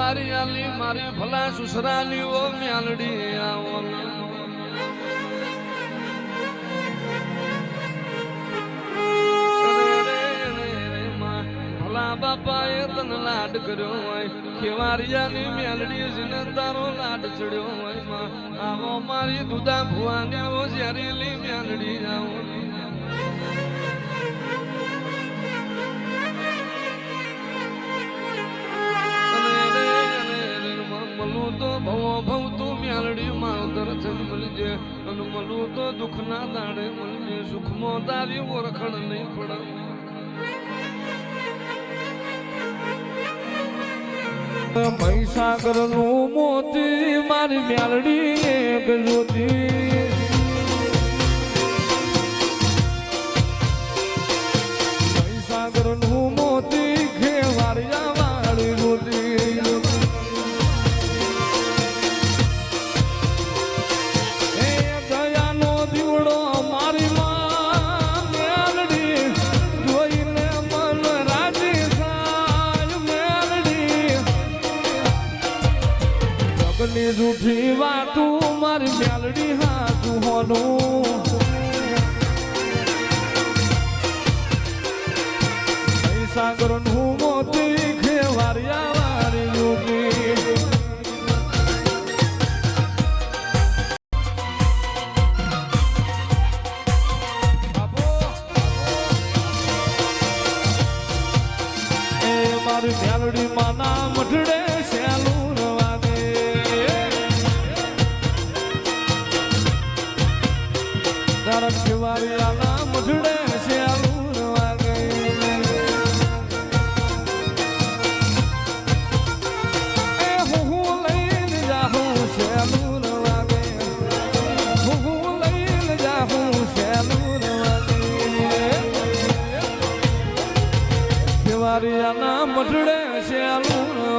કેવારી આલી મારી ભલા સુસરાની ઓ મ્યાલડી આવો ભલા બાપાએ તન લાડ કર્યો હોય કેવારિયાની મ્યાલડી જીને તારો લાડ ચડ્યો હોય માં આવો મારી દુદા ભુવાની ઓ ઝેરીલી મ્યાલડી આવો તો ભવો ભવ તું મ્યાલડી માવતર થઈને મળજે અને મળું તો દુઃખ ના દાડે મળજે સુખમાં તારી ઓળખણ નહીં પડે મહીસાગર નું મોતી મારી મ્યાલડી એક જ્યોતિ મહીસાગર નું મોતી ખેવારિયા વાળી જ્યોતિ જૂઠી વાતું મારી મ્યાલડી હાથું હોનું સાગર નું મોતી ખેવારિયા વાળી યોગી મારી મ્યાલડી માના મઠડે સેલું કેવારિયાના મઢડે શ્યાલુર વાગે એ હું લઈને જાઉં શ્યાલુર વાગે હું લઈને જાઉં શ્યાલુર વાગે કેવારિયાના મઢડે શ્યાલુર